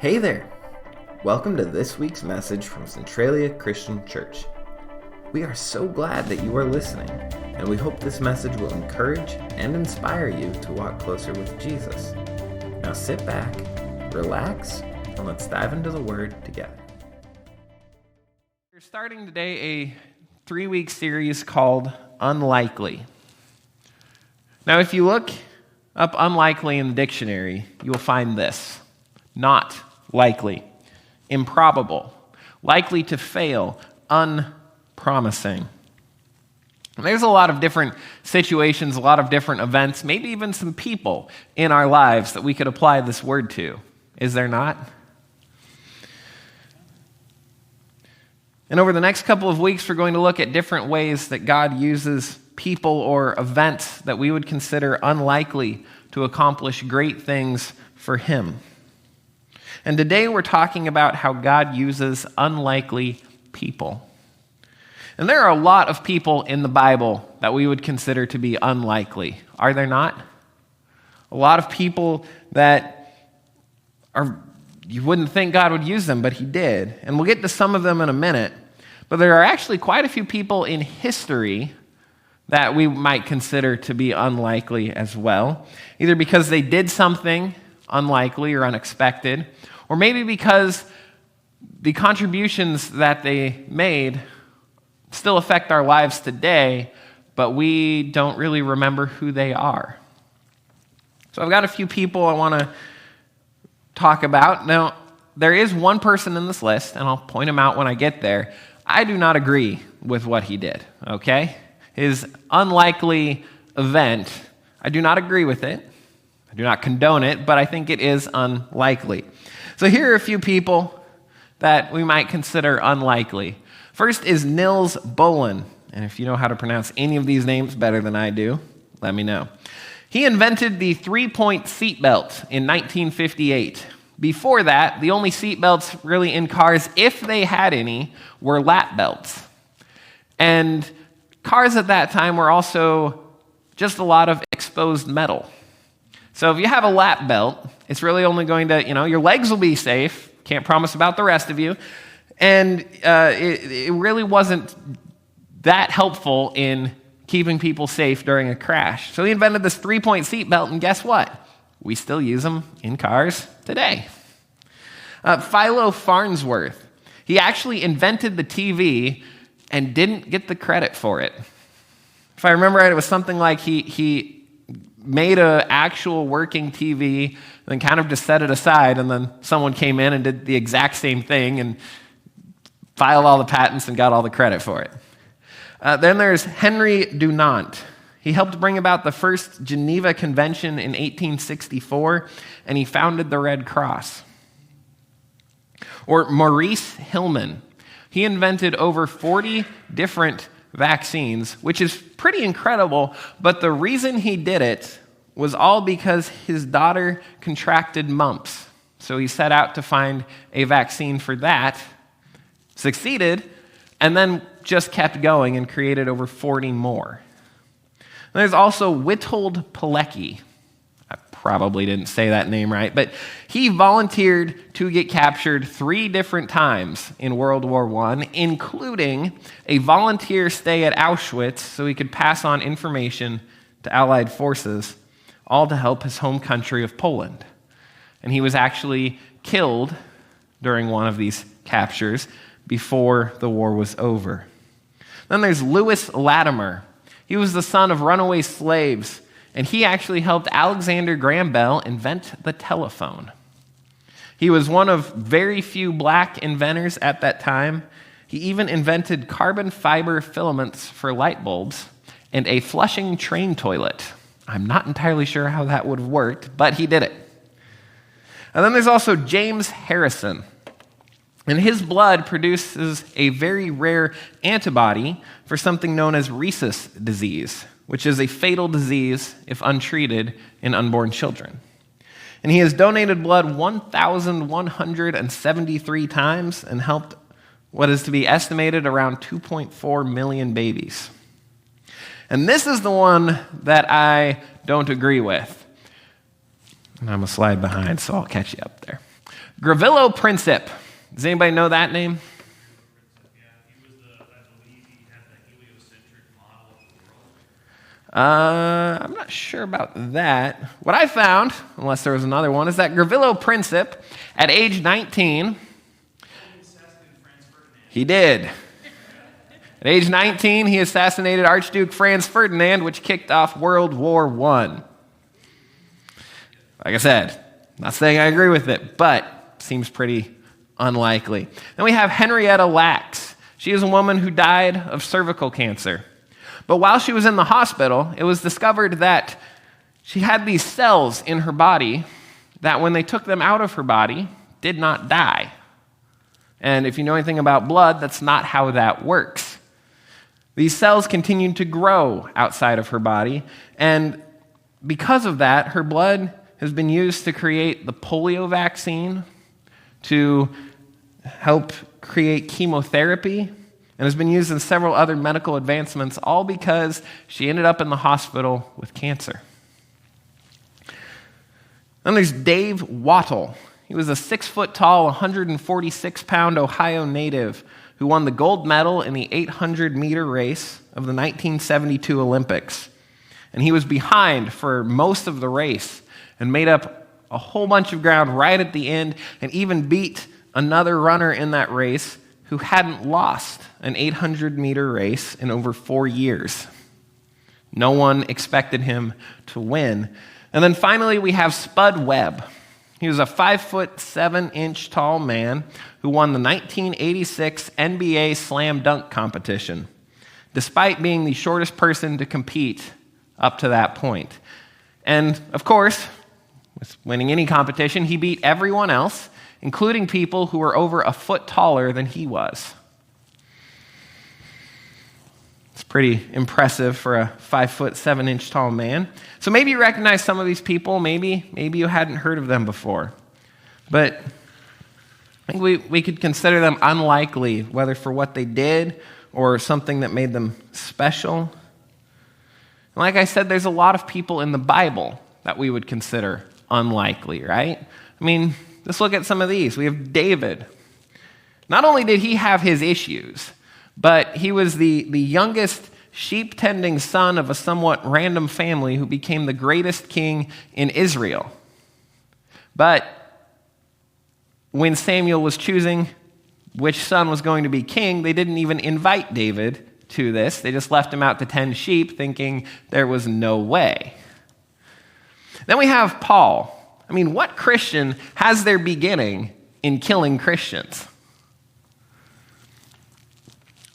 Hey there! Welcome to this week's message from Centralia Christian Church. We are so glad that you are listening, and we hope this message will encourage and inspire you to walk closer with Jesus. Now sit back, relax, and let's dive into the Word together. We're starting today a 3-week series called Unlikely. Now, if you look up unlikely in the dictionary, you will find this: not likely, improbable, likely to fail, unpromising. And there's a lot of different situations, a lot of different events, maybe even some people in our lives that we could apply this word to. Is there not? And over the next couple of weeks, we're going to look at different ways that God uses people or events that we would consider unlikely to accomplish great things for Him. And today we're talking about how God uses unlikely people. And there are a lot of people in the Bible that we would consider to be unlikely, are there not? A lot of people that you wouldn't think God would use them, but He did. And we'll get to some of them in a minute. But there are actually quite a few people in history that we might consider to be unlikely as well, either because they did something unlikely or unexpected, or maybe because the contributions that they made still affect our lives today, but we don't really remember who they are. So I've got a few people I want to talk about. Now, there is one person in this list, and I'll point him out when I get there. I do not agree with what he did, okay? His unlikely event, I do not agree with it. I do not condone it, but I think it is unlikely. So here are a few people that we might consider unlikely. First is Niels Bohlin. And if you know how to pronounce any of these names better than I do, let me know. He invented the 3-point seatbelt in 1958. Before that, the only seatbelts really in cars, if they had any, were lap belts. And cars at that time were also just a lot of exposed metal. So if you have a lap belt, it's really only going to, your legs will be safe. Can't promise about the rest of you. And it really wasn't that helpful in keeping people safe during a crash. So he invented this 3-point seatbelt, and guess what? We still use them in cars today. Philo Farnsworth. He actually invented the TV and didn't get the credit for it. If I remember right, it was something like he made an actual working TV, then kind of just set it aside, and then someone came in and did the exact same thing and filed all the patents and got all the credit for it. Then there's Henry Dunant. He helped bring about the first Geneva Convention in 1864, and he founded the Red Cross. Or Maurice Hillman. He invented over 40 different vaccines, which is pretty incredible, but the reason he did it was all because his daughter contracted mumps. So he set out to find a vaccine for that, succeeded, and then just kept going and created over 40 more. And there's also Witold Pilecki. I probably didn't say that name right, but he volunteered to get captured 3 different times in World War I, including a volunteer stay at Auschwitz so he could pass on information to Allied forces, all to help his home country of Poland. And he was actually killed during one of these captures before the war was over. Then there's Lewis Latimer. He was the son of runaway slaves, and he actually helped Alexander Graham Bell invent the telephone. He was one of very few black inventors at that time. He even invented carbon fiber filaments for light bulbs and a flushing train toilet. I'm not entirely sure how that would have worked, but he did it. And then there's also James Harrison. And his blood produces a very rare antibody for something known as rhesus disease, which is a fatal disease if untreated in unborn children. And he has donated blood 1,173 times and helped what is to be estimated around 2.4 million babies. And this is the one that I don't agree with. And I'm a slide behind, so I'll catch you up there. Gavrilo Princip. Does anybody know that name? I'm not sure about that. What I found, unless there was another one, is that Gavrilo Princip, at age 19, he did. At age 19, he assassinated Archduke Franz Ferdinand, which kicked off World War I. Like I said, not saying I agree with it, but seems pretty unlikely. Then we have Henrietta Lacks. She is a woman who died of cervical cancer. But while she was in the hospital, it was discovered that she had these cells in her body that when they took them out of her body, did not die. And if you know anything about blood, that's not how that works. These cells continued to grow outside of her body, and because of that, her blood has been used to create the polio vaccine, to help create chemotherapy, and has been used in several other medical advancements, all because she ended up in the hospital with cancer. Then there's Dave Wattle. He was a 6-foot-tall, 146-pound Ohio native who won the gold medal in the 800-meter race of the 1972 Olympics. And he was behind for most of the race and made up a whole bunch of ground right at the end and even beat another runner in that race who hadn't lost an 800-meter race in over 4 years. No one expected him to win. And then finally, we have Spud Webb. He was a 5'7" tall man who won the 1986 NBA Slam Dunk competition, despite being the shortest person to compete up to that point. And of course, with winning any competition, he beat everyone else, including people who were over a foot taller than he was. It's pretty impressive for a 5'7" tall man. So maybe you recognize some of these people, maybe you hadn't heard of them before. But I think we could consider them unlikely, whether for what they did or something that made them special. And like I said, there's a lot of people in the Bible that we would consider unlikely, right? I mean, let's look at some of these. We have David. Not only did he have his issues, but he was the youngest sheep-tending son of a somewhat random family who became the greatest king in Israel. But when Samuel was choosing which son was going to be king, they didn't even invite David to this. They just left him out to tend sheep, thinking there was no way. Then we have Paul. I mean, what Christian has their beginning in killing Christians?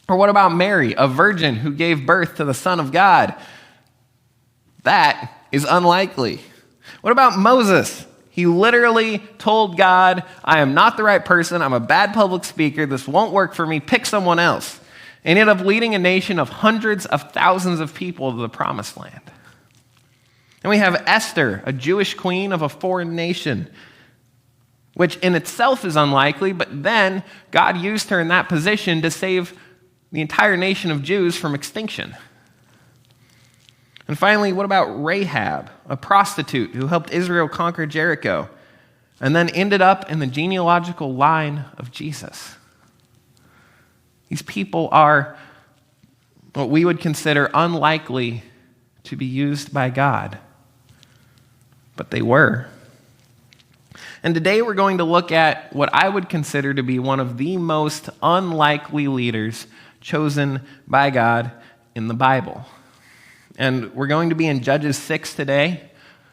Or what about Mary, a virgin who gave birth to the Son of God? That is unlikely. What about Moses? He literally told God, I am not the right person, I'm a bad public speaker, this won't work for me, pick someone else. And ended up leading a nation of hundreds of thousands of people to the promised land. And we have Esther, a Jewish queen of a foreign nation, which in itself is unlikely, but then God used her in that position to save the entire nation of Jews from extinction. And finally, what about Rahab, a prostitute who helped Israel conquer Jericho and then ended up in the genealogical line of Jesus? These people are what we would consider unlikely to be used by God, but they were. And today we're going to look at what I would consider to be one of the most unlikely leaders chosen by God in the Bible. And we're going to be in Judges 6 today.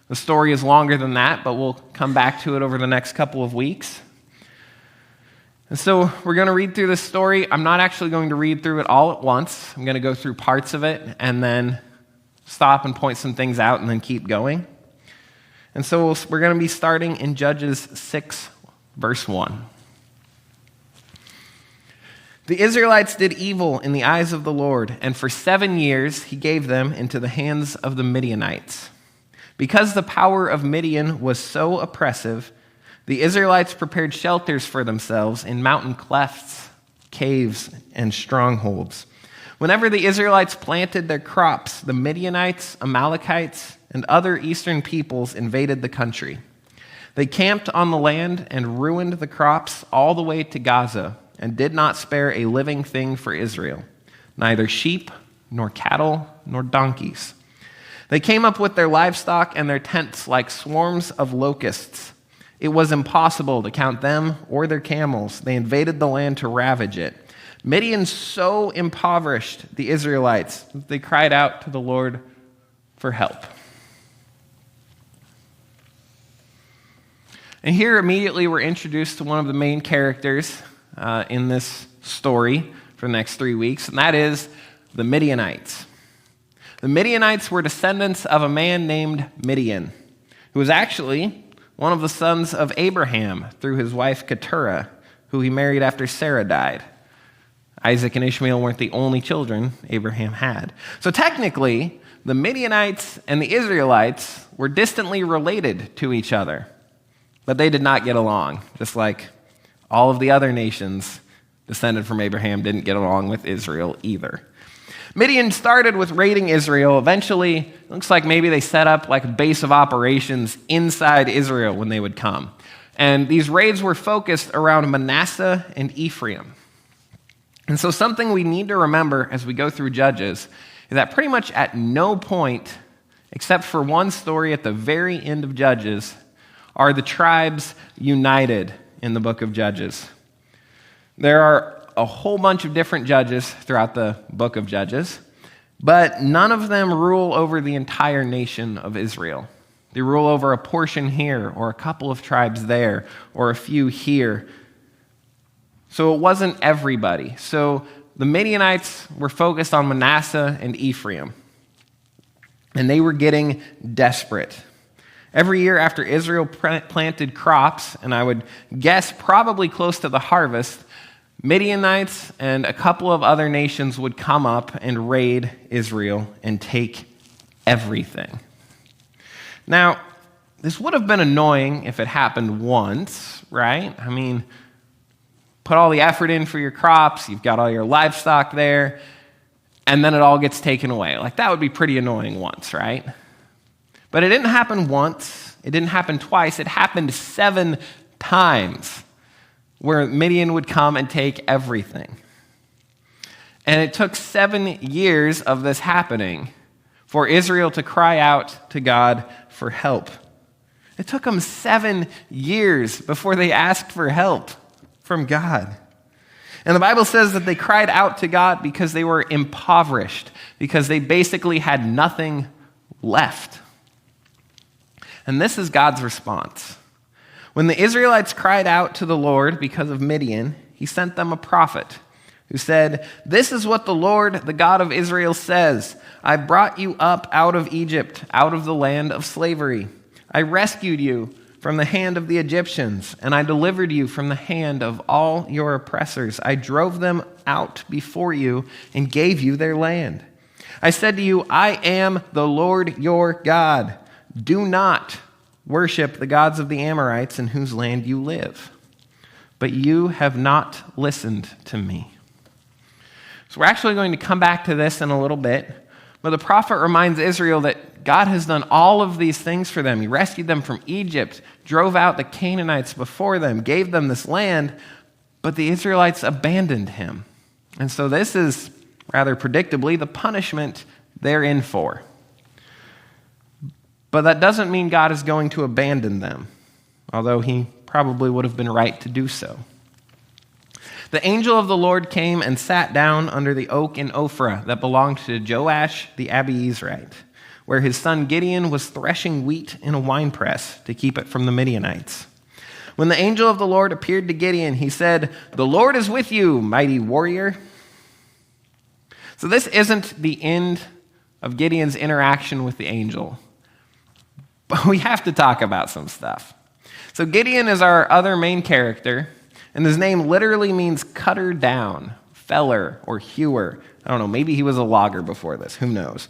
The story is longer than that, but we'll come back to it over the next couple of weeks. And so we're going to read through this story. I'm not actually going to read through it all at once. I'm going to go through parts of it and then stop and point some things out and then keep going. And so we're going to be starting in Judges 6, verse 1. The Israelites did evil in the eyes of the Lord, and for 7 years he gave them into the hands of the Midianites. Because the power of Midian was so oppressive, the Israelites prepared shelters for themselves in mountain clefts, caves, and strongholds. Whenever the Israelites planted their crops, the Midianites, Amalekites, and other eastern peoples invaded the country. They camped on the land and ruined the crops all the way to Gaza and did not spare a living thing for Israel, neither sheep nor cattle nor donkeys. They came up with their livestock and their tents like swarms of locusts. It was impossible to count them or their camels. They invaded the land to ravage it. Midian so impoverished the Israelites that they cried out to the Lord for help. And here immediately we're introduced to one of the main characters in this story for the next 3 weeks, and that is the Midianites. The Midianites were descendants of a man named Midian, who was actually one of the sons of Abraham through his wife Keturah, who he married after Sarah died. Isaac and Ishmael weren't the only children Abraham had. So technically, the Midianites and the Israelites were distantly related to each other, but they did not get along, just like all of the other nations descended from Abraham didn't get along with Israel either. Midian started with raiding Israel. Eventually, it looks like maybe they set up like a base of operations inside Israel when they would come. And these raids were focused around Manasseh and Ephraim. And so something we need to remember as we go through Judges is that pretty much at no point, except for one story at the very end of Judges, are the tribes united in the book of Judges. There are a whole bunch of different judges throughout the book of Judges, but none of them rule over the entire nation of Israel. They rule over a portion here, or a couple of tribes there, or a few here. So it wasn't everybody. So the Midianites were focused on Manasseh and Ephraim, and they were getting desperate. Every year after Israel planted crops, and I would guess probably close to the harvest, Midianites and a couple of other nations would come up and raid Israel and take everything. Now, this would have been annoying if it happened once, right? I mean, put all the effort in for your crops, you've got all your livestock there, and then it all gets taken away. Like, that would be pretty annoying once, right? But it didn't happen once, it didn't happen twice, it happened 7 times. Where Midian would come and take everything. And it took 7 years of this happening for Israel to cry out to God for help. It took them 7 years before they asked for help from God. And the Bible says that they cried out to God because they were impoverished, because they basically had nothing left. And this is God's response. When the Israelites cried out to the Lord because of Midian, he sent them a prophet who said, "This is what the Lord, the God of Israel, says. I brought you up out of Egypt, out of the land of slavery. I rescued you from the hand of the Egyptians, and I delivered you from the hand of all your oppressors. I drove them out before you and gave you their land. I said to you, I am the Lord your God. Do not worship the gods of the Amorites in whose land you live. But you have not listened to me." So we're actually going to come back to this in a little bit, but the prophet reminds Israel that God has done all of these things for them. He rescued them from Egypt, drove out the Canaanites before them, gave them this land, but the Israelites abandoned him. And so this is, rather predictably, the punishment they're in for. But that doesn't mean God is going to abandon them, although he probably would have been right to do so. The angel of the Lord came and sat down under the oak in Ophrah that belonged to Joash the Abiezrite, where his son Gideon was threshing wheat in a winepress to keep it from the Midianites. When the angel of the Lord appeared to Gideon, he said, "The Lord is with you, mighty warrior." So this isn't the end of Gideon's interaction with the angel. But we have to talk about some stuff. So Gideon is our other main character, and his name literally means cutter down, feller, or hewer. I don't know, maybe he was a logger before this, who knows.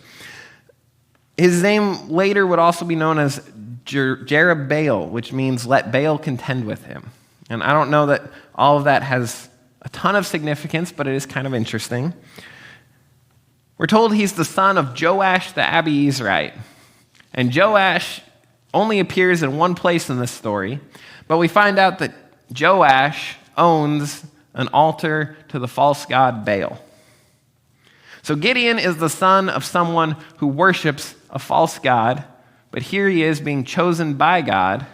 His name later would also be known as Jerubbaal, which means let Baal contend with him. And I don't know that all of that has a ton of significance, but it is kind of interesting. We're told he's the son of Joash the Abiezrite. And Joash only appears in one place in this story, but we find out that Joash owns an altar to the false god Baal. So Gideon is the son of someone who worships a false god, but here he is being chosen by God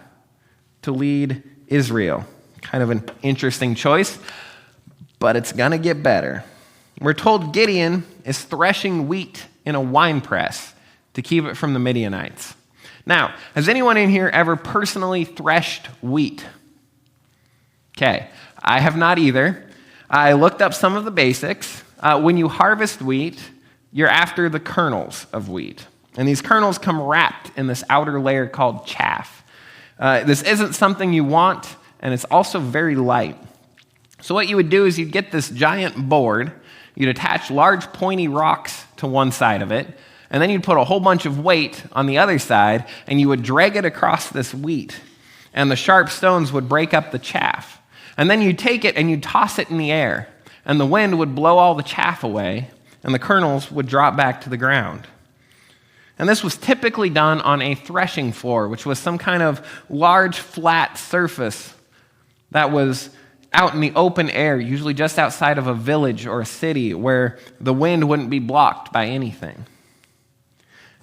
to lead Israel. Kind of an interesting choice, but it's going to get better. We're told Gideon is threshing wheat in a wine press to keep it from the Midianites. Now, has anyone in here ever personally threshed wheat? Okay, I have not either. I looked up some of the basics. When you harvest wheat, you're after the kernels of wheat. And these kernels come wrapped in this outer layer called chaff. This isn't something you want, and it's also very light. So what you would do is you'd get this giant board, you'd attach large pointy rocks to one side of it, and then you'd put a whole bunch of weight on the other side, and you would drag it across this wheat. And the sharp stones would break up the chaff. And then you'd take it and you'd toss it in the air, and the wind would blow all the chaff away, and the kernels would drop back to the ground. And this was typically done on a threshing floor, which was some kind of large flat surface that was out in the open air, usually just outside of a village or a city where the wind wouldn't be blocked by anything.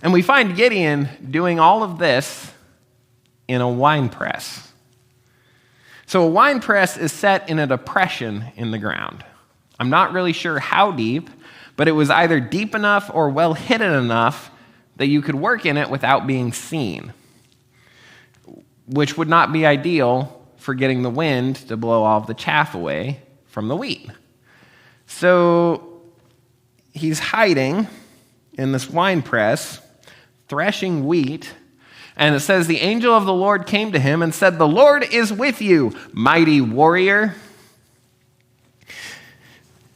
And we find Gideon doing all of this in a wine press. So a wine press is set in a depression in the ground. I'm not really sure how deep, but it was either deep enough or well hidden enough that you could work in it without being seen, which would not be ideal for getting the wind to blow all of the chaff away from the wheat. So he's hiding in this wine press, threshing wheat, and it says, the angel of the Lord came to him and said, "The Lord is with you, mighty warrior."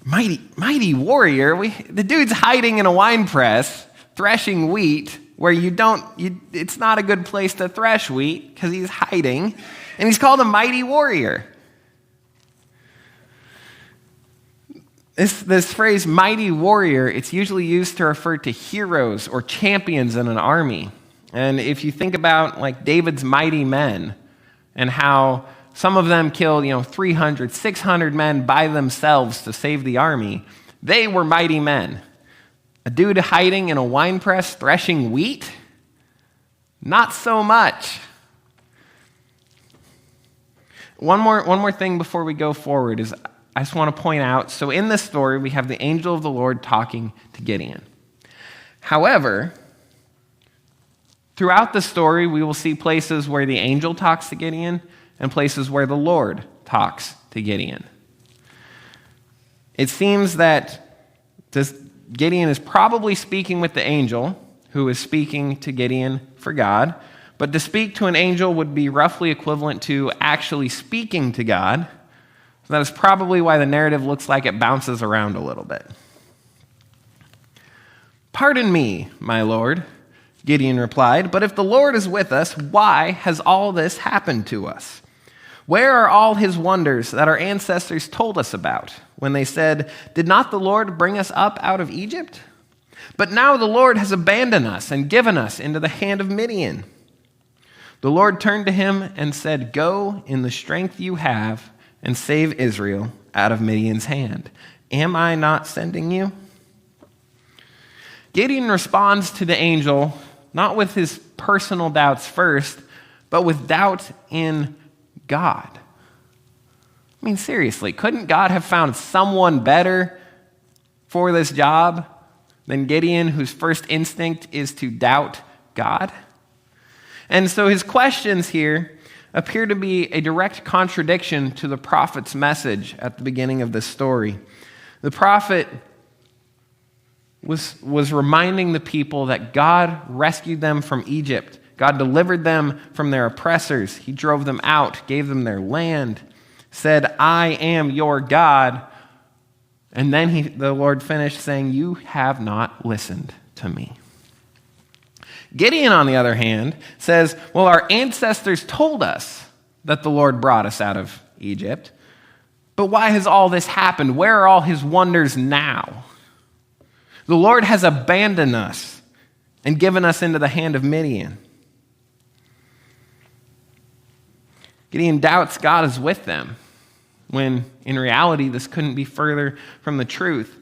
Mighty warrior? The dude's hiding in a wine press, threshing wheat, where it's not a good place to thresh wheat because he's hiding, and he's called a mighty warrior. This phrase, mighty warrior, it's usually used to refer to heroes or champions in an army. And if you think about like David's mighty men and how some of them killed 300, 600 men by themselves to save the army, they were mighty men. A dude hiding in a wine press threshing wheat? Not so much. One more thing before we go forward is I just want to point out, so in this story, we have the angel of the Lord talking to Gideon. However, throughout the story, we will see places where the angel talks to Gideon and places where the Lord talks to Gideon. It seems that Gideon is probably speaking with the angel, who is speaking to Gideon for God, but to speak to an angel would be roughly equivalent to actually speaking to God. So that is probably why the narrative looks like it bounces around a little bit. "Pardon me, my Lord," Gideon replied, "but if the Lord is with us, why has all this happened to us? Where are all his wonders that our ancestors told us about when they said, 'Did not the Lord bring us up out of Egypt?' But now the Lord has abandoned us and given us into the hand of Midian." The Lord turned to him and said, "Go in the strength you have and save Israel out of Midian's hand. Am I not sending you?" Gideon responds to the angel not with his personal doubts first, but with doubt in God. I mean, seriously, couldn't God have found someone better for this job than Gideon, whose first instinct is to doubt God? And so his questions here appear to be a direct contradiction to the prophet's message at the beginning of this story. The prophet was reminding the people that God rescued them from Egypt. God delivered them from their oppressors. He drove them out, gave them their land, said, "I am your God." And then the Lord finished saying, "You have not listened to me." Gideon, on the other hand, says, "Well, our ancestors told us that the Lord brought us out of Egypt, but why has all this happened? Where are all his wonders now? The Lord has abandoned us and given us into the hand of Midian." Gideon doubts God is with them, when in reality this couldn't be further from the truth.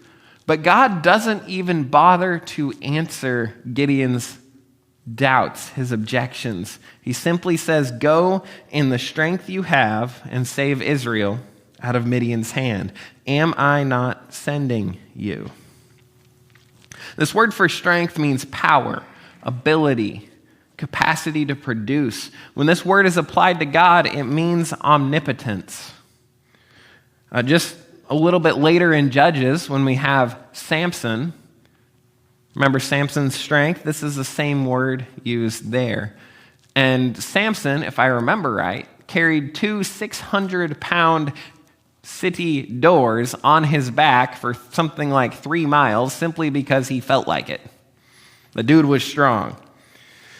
But God doesn't even bother to answer Gideon's doubts, his objections. He simply says, "Go in the strength you have and save Israel out of Midian's hand. Am I not sending you?" This word for strength means power, ability, capacity to produce. When this word is applied to God, it means omnipotence. Just a little bit later in Judges, when we have Samson, remember Samson's strength? This is the same word used there. And Samson, if I remember right, carried 2 600-pound city doors on his back for something like 3 miles simply because he felt like it. The dude was strong.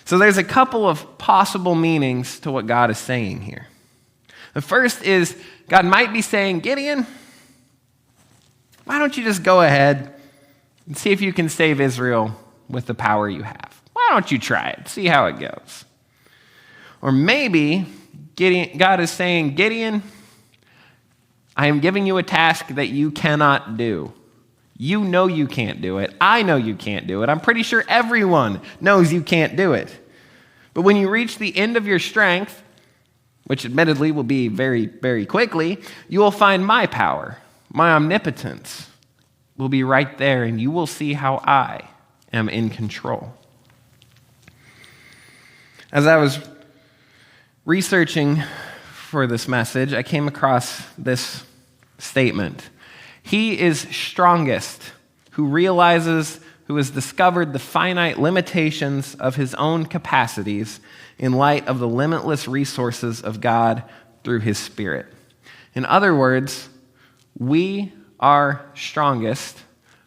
So there's a couple of possible meanings to what God is saying here. The first is God might be saying, "Gideon, why don't you just go ahead and see if you can save Israel with the power you have? Why don't you try it? See how it goes." Or maybe God is saying, "Gideon, I am giving you a task that you cannot do. You know you can't do it. I know you can't do it. I'm pretty sure everyone knows you can't do it. But when you reach the end of your strength, which admittedly will be very, very quickly, you will find my power, my omnipotence will be right there, and you will see how I am in control." As I was researching for this message, I came across this statement. "He is strongest who realizes, who has discovered the finite limitations of his own capacities in light of the limitless resources of God through his Spirit." In other words, we are strongest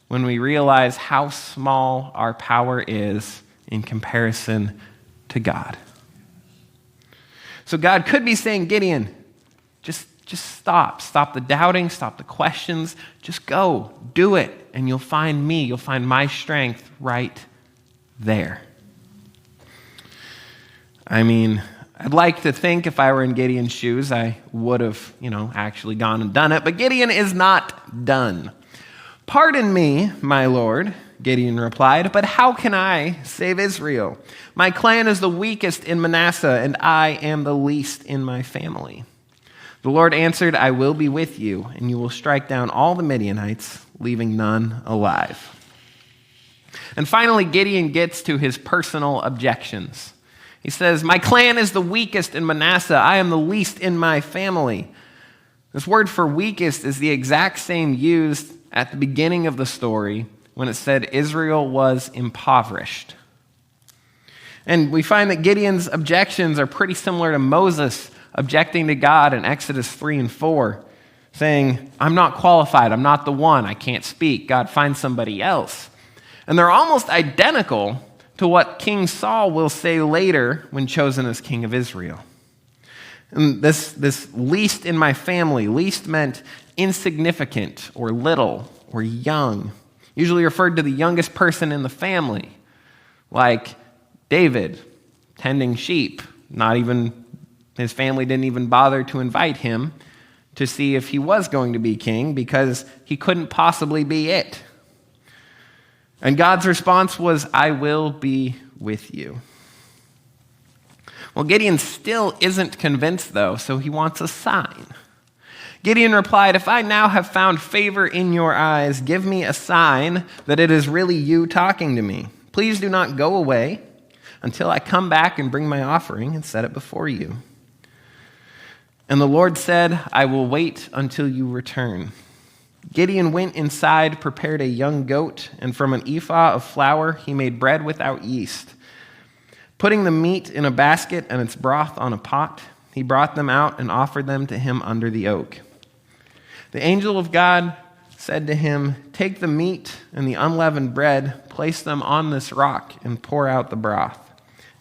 when we realize how small our power is in comparison to God. So God could be saying, "Gideon, just stop. Stop the doubting, stop the questions. Just go, do it, and you'll find me. You'll find my strength right there." I mean, I'd like to think if I were in Gideon's shoes, I would have, actually gone and done it. But Gideon is not done. "Pardon me, my lord," Gideon replied, "but how can I save Israel? My clan is the weakest in Manasseh, and I am the least in my family." The Lord answered, "I will be with you, and you will strike down all the Midianites, leaving none alive." And finally, Gideon gets to his personal objections. He says, "My clan is the weakest in Manasseh. I am the least in my family." This word for weakest is the exact same used at the beginning of the story when it said Israel was impoverished. And we find that Gideon's objections are pretty similar to Moses objecting to God in Exodus 3 and 4, saying, "I'm not qualified, I'm not the one, I can't speak. God, find somebody else." And they're almost identical to what King Saul will say later when chosen as king of Israel. And this least in my family, least meant insignificant or little or young, usually referred to the youngest person in the family, like David tending sheep. His family didn't even bother to invite him to see if he was going to be king because he couldn't possibly be it. And God's response was, "I will be with you." Well, Gideon still isn't convinced, though, so he wants a sign. Gideon replied, "If I now have found favor in your eyes, give me a sign that it is really you talking to me. Please do not go away until I come back and bring my offering and set it before you." And the Lord said, "I will wait until you return." Gideon went inside, prepared a young goat, and from an ephah of flour he made bread without yeast. Putting the meat in a basket and its broth on a pot, he brought them out and offered them to him under the oak. The angel of God said to him, "Take the meat and the unleavened bread, place them on this rock, and pour out the broth."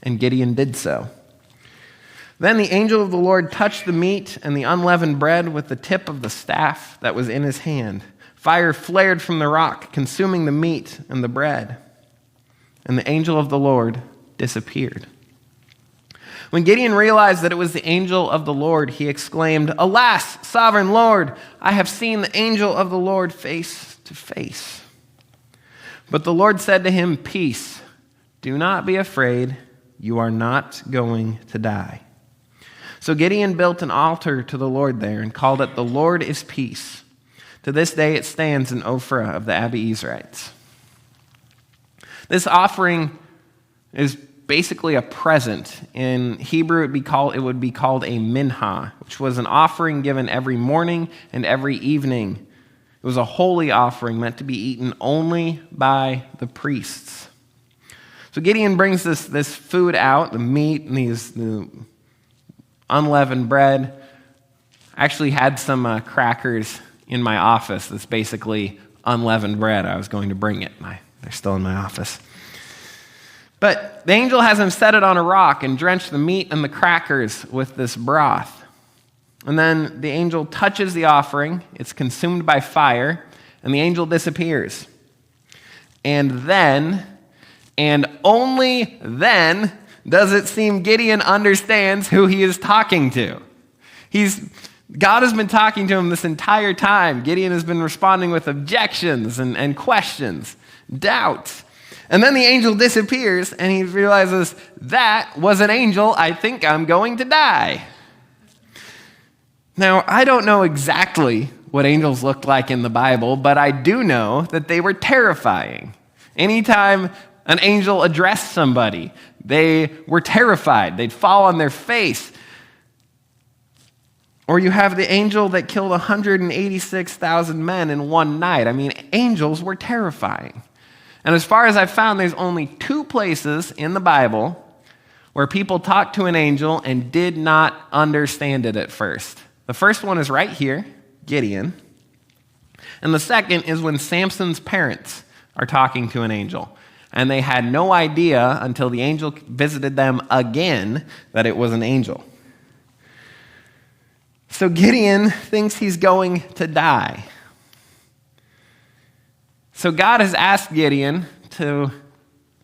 And Gideon did so. Then the angel of the Lord touched the meat and the unleavened bread with the tip of the staff that was in his hand. Fire flared from the rock, consuming the meat and the bread. And the angel of the Lord disappeared. When Gideon realized that it was the angel of the Lord, he exclaimed, "Alas, sovereign Lord, I have seen the angel of the Lord face to face." But the Lord said to him, "Peace, do not be afraid, you are not going to die." So Gideon built an altar to the Lord there and called it, "The Lord is Peace." To this day it stands in Ophrah of the Abiezrites. This offering is basically a present. In Hebrew, it would be called a minha, which was an offering given every morning and every evening. It was a holy offering meant to be eaten only by the priests. So Gideon brings this food out, the meat and the unleavened bread. I actually had some crackers in my office that's basically unleavened bread. I was going to bring it. They're still in my office. But the angel has him set it on a rock and drench the meat and the crackers with this broth. And then the angel touches the offering. It's consumed by fire, and the angel disappears. And then, and only then, does it seem Gideon understands who he is talking to. God has been talking to him this entire time. Gideon has been responding with objections and questions, doubts. And then the angel disappears, and he realizes, that was an angel. I think I'm going to die. Now, I don't know exactly what angels looked like in the Bible, but I do know that they were terrifying. Anytime an angel addressed somebody, they were terrified. They'd fall on their face. Or you have the angel that killed 186,000 men in one night. I mean, angels were terrifying. And as far as I've found, there's only 2 places in the Bible where people talked to an angel and did not understand it at first. The first one is right here, Gideon. And the second is when Samson's parents are talking to an angel. And they had no idea until the angel visited them again that it was an angel. So Gideon thinks he's going to die. So God has asked Gideon to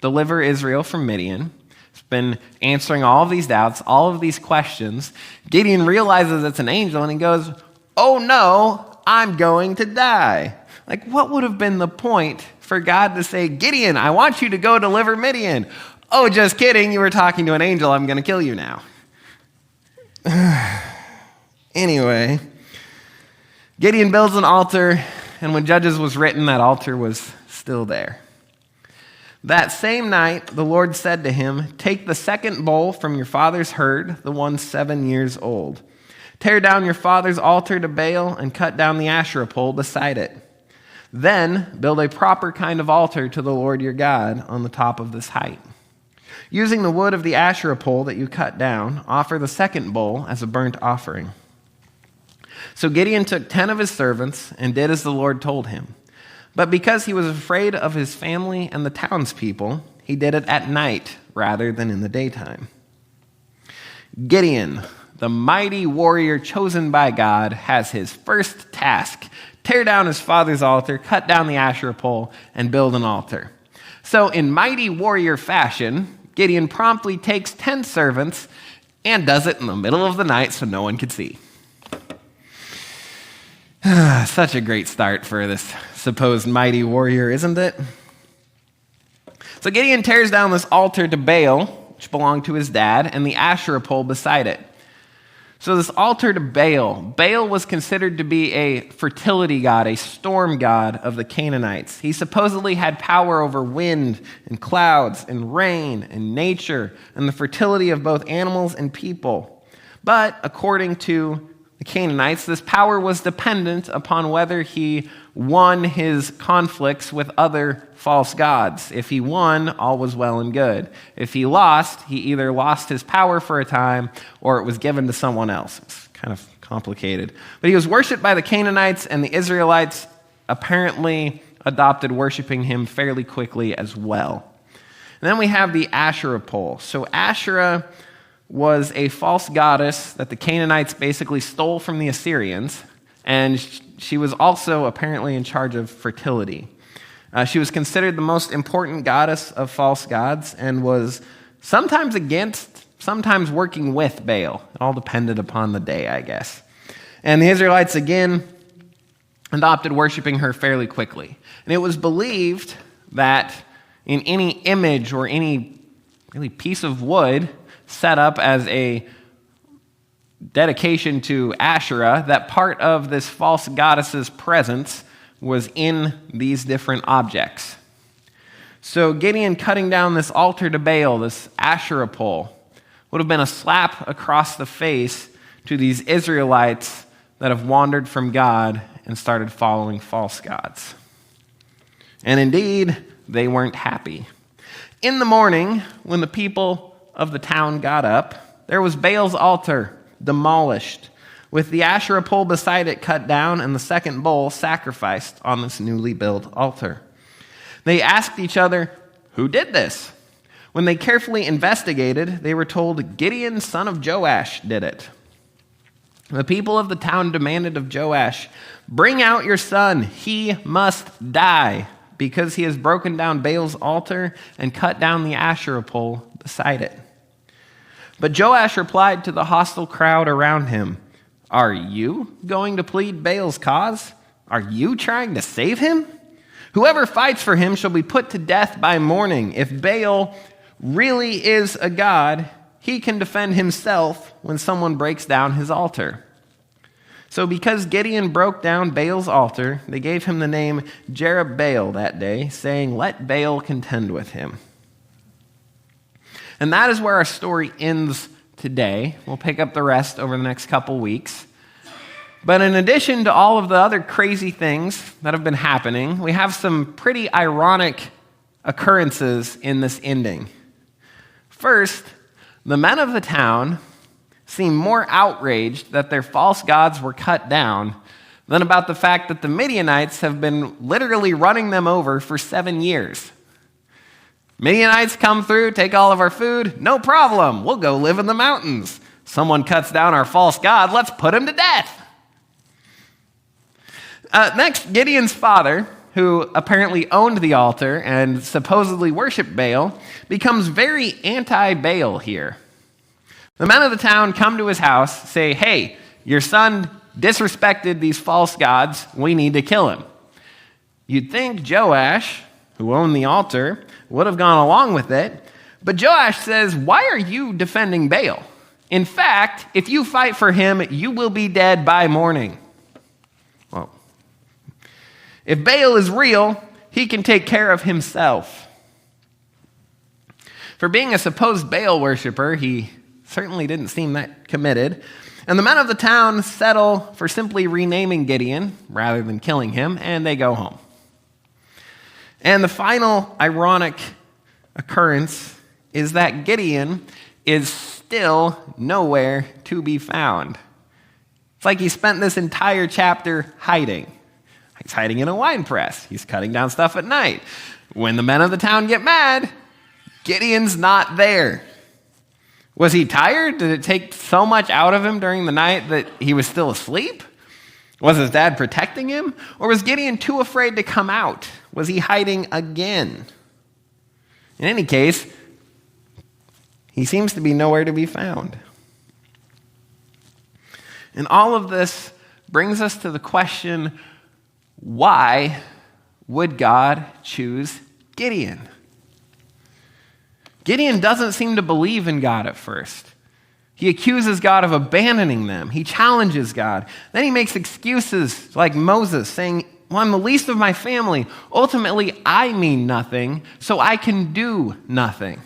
deliver Israel from Midian. He's been answering all of these doubts, all of these questions. Gideon realizes it's an angel and he goes, "Oh no, I'm going to die." Like, what would have been the point for God to say, "Gideon, I want you to go deliver Midian"? "Oh, just kidding, you were talking to an angel, I'm going to kill you now." Anyway, Gideon builds an altar, and when Judges was written, that altar was still there. That same night, the Lord said to him, "Take the second bull from your father's herd, the one 7 years old. Tear down your father's altar to Baal and cut down the Asherah pole beside it. Then build a proper kind of altar to the Lord your God on the top of this height. Using the wood of the Asherah pole that you cut down, offer the second bull as a burnt offering." So Gideon took 10 of his servants and did as the Lord told him. But because he was afraid of his family and the townspeople, he did it at night rather than in the daytime. Gideon, the mighty warrior chosen by God, has his first task: tear down his father's altar, cut down the Asherah pole, and build an altar. So in mighty warrior fashion, Gideon promptly takes 10 servants and does it in the middle of the night so no one could see. Such a great start for this supposed mighty warrior, isn't it? So Gideon tears down this altar to Baal, which belonged to his dad, and the Asherah pole beside it. So this altar to Baal was considered to be a fertility god, a storm god of the Canaanites. He supposedly had power over wind and clouds and rain and nature and the fertility of both animals and people. But according to the Canaanites, this power was dependent upon whether he won his conflicts with other false gods. If he won, all was well and good. If he lost, he either lost his power for a time or it was given to someone else. It's kind of complicated. But he was worshipped by the Canaanites, and the Israelites apparently adopted worshiping him fairly quickly as well. And then we have the Asherah pole. So Asherah was a false goddess that the Canaanites basically stole from the Assyrians, and she was also apparently in charge of fertility. She was considered the most important goddess of false gods and was sometimes against sometimes working with Baal. It all depended upon the day, I guess. And the Israelites again adopted worshiping her fairly quickly. And it was believed that in any image or any really piece of wood set up as a dedication to Asherah, that part of this false goddess's presence was in these different objects. So Gideon cutting down this altar to Baal, this Asherah pole, would have been a slap across the face to these Israelites that have wandered from God and started following false gods. And indeed, they weren't happy. In the morning, when the people of the town got up, there was Baal's altar demolished, with the Asherah pole beside it cut down and the second bull sacrificed on this newly built altar. They asked each other, "Who did this?" When they carefully investigated, they were told Gideon, son of Joash, did it. The people of the town demanded of Joash, "Bring out your son. He must die, because he has broken down Baal's altar and cut down the Asherah pole beside it." But Joash replied to the hostile crowd around him, "Are you going to plead Baal's cause? Are you trying to save him? Whoever fights for him shall be put to death by morning. If Baal really is a god, he can defend himself when someone breaks down his altar." So because Gideon broke down Baal's altar, they gave him the name Jerubbaal that day, saying, "Let Baal contend with him." And that is where our story ends today. We'll pick up the rest over the next couple weeks. But in addition to all of the other crazy things that have been happening, we have some pretty ironic occurrences in this ending. First, the men of the town seem more outraged that their false gods were cut down than about the fact that the Midianites have been literally running them over for 7 years. Midianites come through, take all of our food, no problem, we'll go live in the mountains. Someone cuts down our false god, let's put him to death. Next, Gideon's father, who apparently owned the altar and supposedly worshiped Baal, becomes very anti-Baal here. The men of the town come to his house, say, "Hey, your son disrespected these false gods, we need to kill him." You'd think Joash, who owned the altar, would have gone along with it, but Joash says, "Why are you defending Baal? In fact, if you fight for him, you will be dead by morning." Well, if Baal is real, he can take care of himself. For being a supposed Baal worshiper, he certainly didn't seem that committed. And the men of the town settle for simply renaming Gideon rather than killing him, and they go home. And the final ironic occurrence is that Gideon is still nowhere to be found. It's like he spent this entire chapter hiding. He's hiding in a wine press. He's cutting down stuff at night. When the men of the town get mad, Gideon's not there. Was he tired? Did it take so much out of him during the night that he was still asleep? Was his dad protecting him? Or was Gideon too afraid to come out? Was he hiding again? In any case, he seems to be nowhere to be found. And all of this brings us to the question, why would God choose Gideon? Gideon doesn't seem to believe in God at first. He accuses God of abandoning them. He challenges God. Then he makes excuses like Moses, saying, "Well, I'm the least of my family. Ultimately, I mean nothing, so I can do nothing."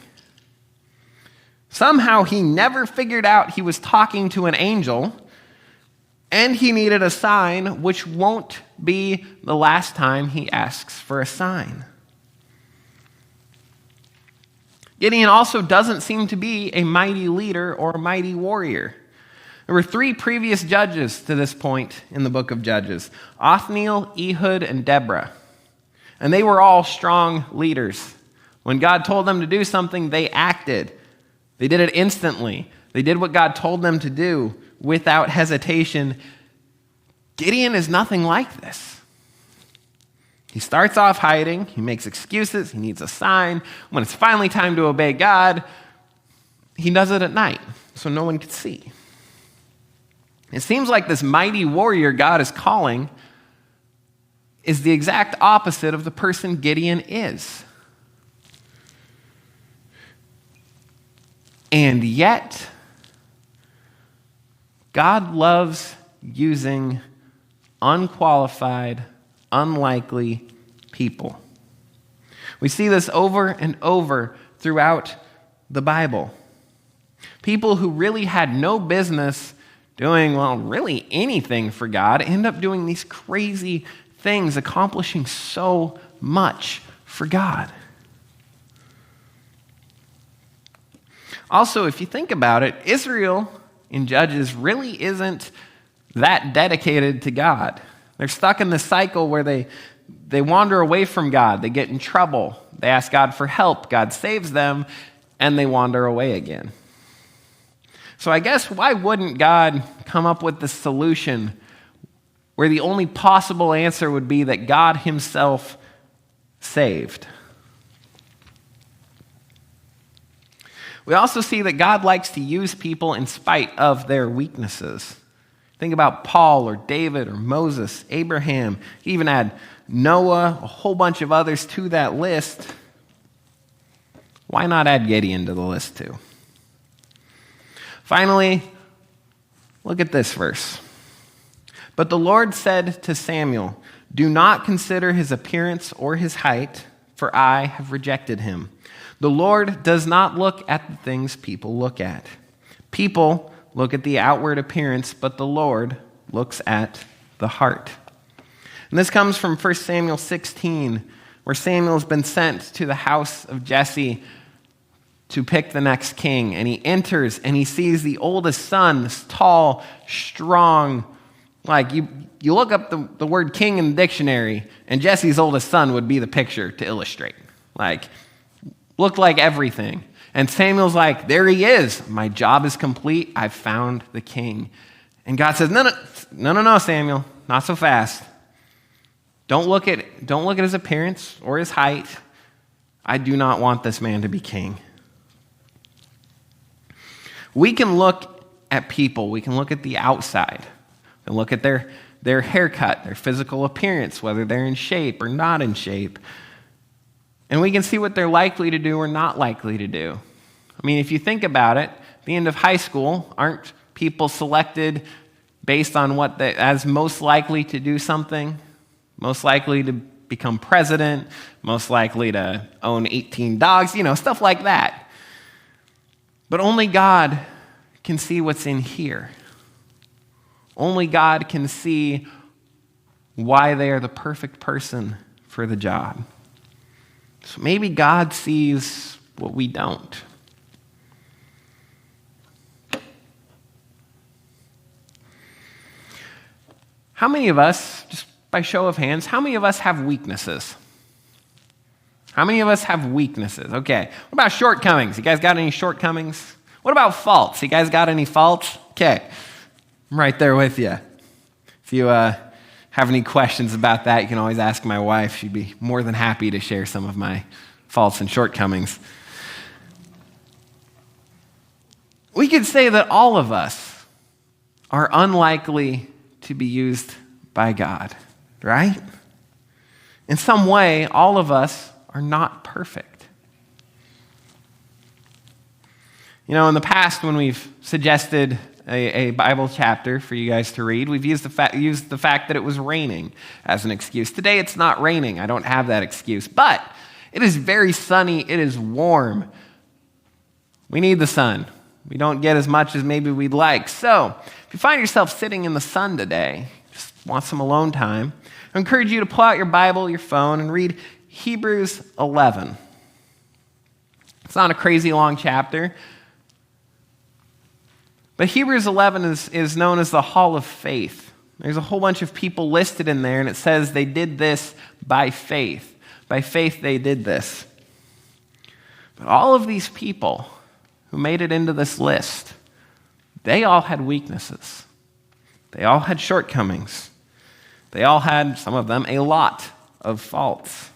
Somehow he never figured out he was talking to an angel, and he needed a sign, which won't be the last time he asks for a sign. Gideon also doesn't seem to be a mighty leader or a mighty warrior. There were 3 previous judges to this point in the book of Judges: Othniel, Ehud, and Deborah. And they were all strong leaders. When God told them to do something, they acted. They did it instantly. They did what God told them to do without hesitation. Gideon is nothing like this. He starts off hiding. He makes excuses. He needs a sign. When it's finally time to obey God, he does it at night, so no one could see. It seems like this mighty warrior God is calling is the exact opposite of the person Gideon is. And yet, God loves using unqualified, unlikely people. We see this over and over throughout the Bible. People who really had no business doing, really anything for God end up doing these crazy things, accomplishing so much for God. Also, if you think about it, Israel in Judges really isn't that dedicated to God. They're stuck in this cycle where they wander away from God. They get in trouble. They ask God for help. God saves them, and they wander away again. So I guess why wouldn't God come up with the solution where the only possible answer would be that God himself saved? We also see that God likes to use people in spite of their weaknesses. Think about Paul or David or Moses, Abraham. He even had Noah, a whole bunch of others to that list. Why not add Gideon to the list too? Finally, look at this verse. But the Lord said to Samuel, "Do not consider his appearance or his height, for I have rejected him. The Lord does not look at the things people look at. People look at the outward appearance, but the Lord looks at the heart." And this comes from 1 Samuel 16, where Samuel's been sent to the house of Jesse to pick the next king. And he enters and he sees the oldest son, this tall, strong, like you look up the word king in the dictionary, and Jesse's oldest son would be the picture to illustrate. Like, looked like everything. And Samuel's like, there he is. My job is complete. I've found the king. And God says, no, Samuel, not so fast. Don't look at his appearance or his height. I do not want this man to be king. We can look at people. We can look at the outside. We can look at their haircut, their physical appearance, whether they're in shape or not in shape. And we can see what they're likely to do or not likely to do. I mean, if you think about it, at the end of high school, aren't people selected based on what as most likely to do something? Most likely to become president, most likely to own 18 dogs, stuff like that. But only God can see what's in here. Only God can see why they are the perfect person for the job. So maybe God sees what we don't. How many of us, just by show of hands, how many of us have weaknesses? How many of us have weaknesses? Okay. What about shortcomings? You guys got any shortcomings? What about faults? You guys got any faults? Okay. I'm right there with you. If you have any questions about that, you can always ask my wife. She'd be more than happy to share some of my faults and shortcomings. We could say that all of us are unlikely to be used by God, right? In some way, all of us are not perfect. In the past, when we've suggested a Bible chapter for you guys to read, we've used the fact that it was raining as an excuse. Today, it's not raining. I don't have that excuse. But it is very sunny. It is warm. We need the sun. We don't get as much as maybe we'd like. So if you find yourself sitting in the sun today, just want some alone time, I encourage you to pull out your Bible, your phone, and read Hebrews 11. It's not a crazy long chapter, but Hebrews 11 is known as the Hall of Faith. There's a whole bunch of people listed in there, and it says they did this by faith. By faith they did this. But all of these people who made it into this list, they all had weaknesses. They all had shortcomings. They all had, some of them, a lot of faults.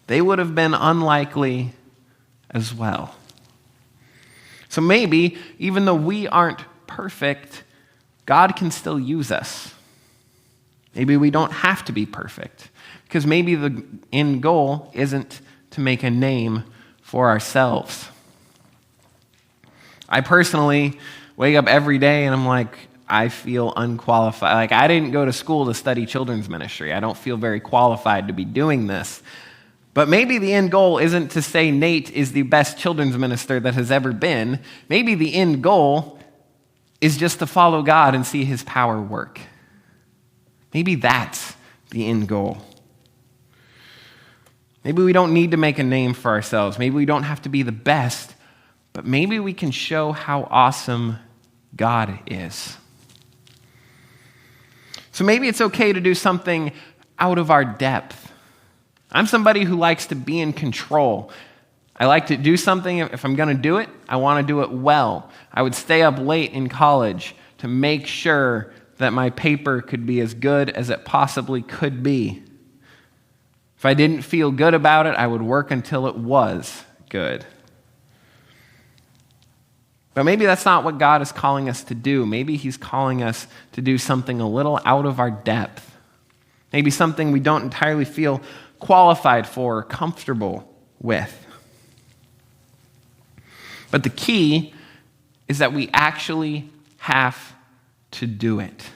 They would have been unlikely as well. So maybe, even though we aren't perfect, God can still use us. Maybe we don't have to be perfect, because maybe the end goal isn't to make a name for ourselves. I personally wake up every day and I'm like, I feel unqualified. Like, I didn't go to school to study children's ministry. I don't feel very qualified to be doing this. But maybe the end goal isn't to say Nate is the best children's minister that has ever been. Maybe the end goal is just to follow God and see his power work. Maybe that's the end goal. Maybe we don't need to make a name for ourselves. Maybe we don't have to be the best, but maybe we can show how awesome God is. So maybe it's okay to do something out of our depth. I'm somebody who likes to be in control. I like to do something. If I'm going to do it, I want to do it well. I would stay up late in college to make sure that my paper could be as good as it possibly could be. If I didn't feel good about it, I would work until it was good. But maybe that's not what God is calling us to do. Maybe he's calling us to do something a little out of our depth. Maybe something we don't entirely feel qualified for or comfortable with. But the key is that we actually have to do it.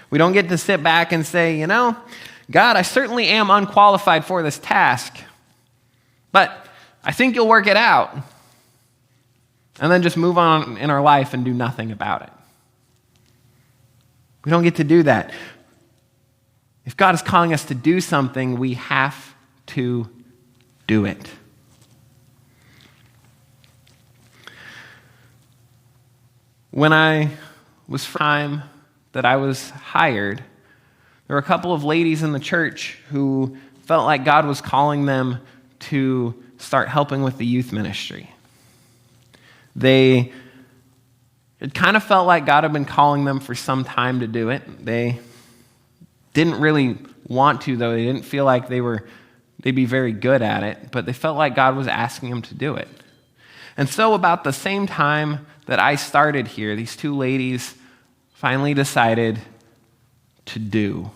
We don't get to sit back and say, God, I certainly am unqualified for this task, but I think you'll work it out. And then just move on in our life and do nothing about it. We don't get to do that. If God is calling us to do something, we have to do it. When I was time that I was hired, there were a couple of ladies in the church who felt like God was calling them to start helping with the youth ministry. It kind of felt like God had been calling them for some time to do it. They didn't really want to, though. They didn't feel like they'd be very good at it, but they felt like God was asking them to do it. And so about the same time that I started here, these two ladies finally decided to do.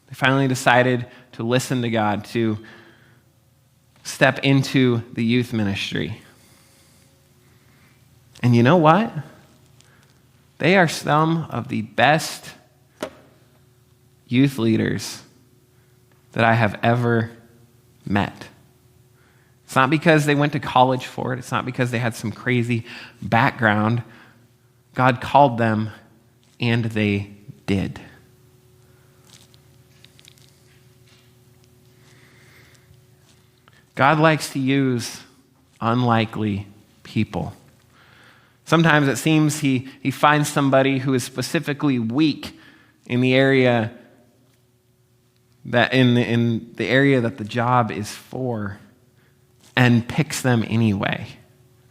They finally decided to listen to God, to step into the youth ministry. And you know what? They are some of the best youth leaders that I have ever met. It's not because they went to college for it. It's not because they had some crazy background. God called them, and they did. God likes to use unlikely people. Sometimes it seems he finds somebody who is specifically weak in the area that in the area that the job is for, and picks them anyway.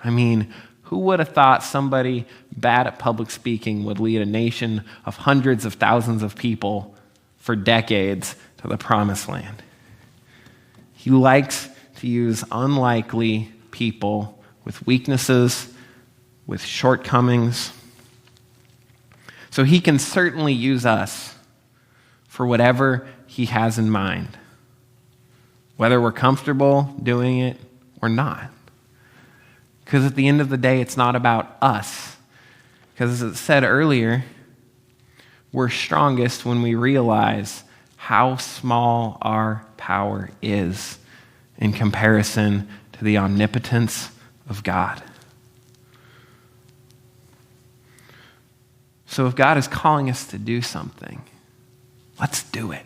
I mean, who would have thought somebody bad at public speaking would lead a nation of hundreds of thousands of people for decades to the promised land? He likes to use unlikely people with weaknesses, with shortcomings. So he can certainly use us for whatever he has in mind, whether we're comfortable doing it or not. Because at the end of the day, it's not about us. Because as it said earlier, we're strongest when we realize how small our power is in comparison to the omnipotence of God. So if God is calling us to do something, let's do it.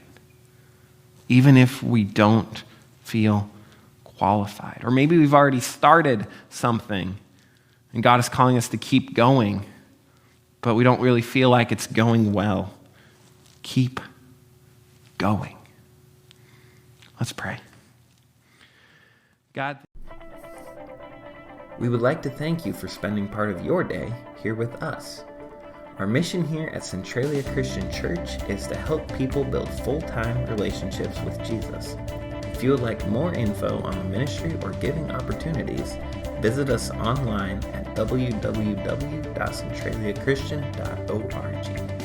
Even if we don't feel qualified. Or maybe we've already started something and God is calling us to keep going, but we don't really feel like it's going well. Keep going. Let's pray. God, we would like to thank you for spending part of your day here with us. Our mission here at Centralia Christian Church is to help people build full-time relationships with Jesus. If you would like more info on the ministry or giving opportunities, visit us online at www.centraliachristian.org.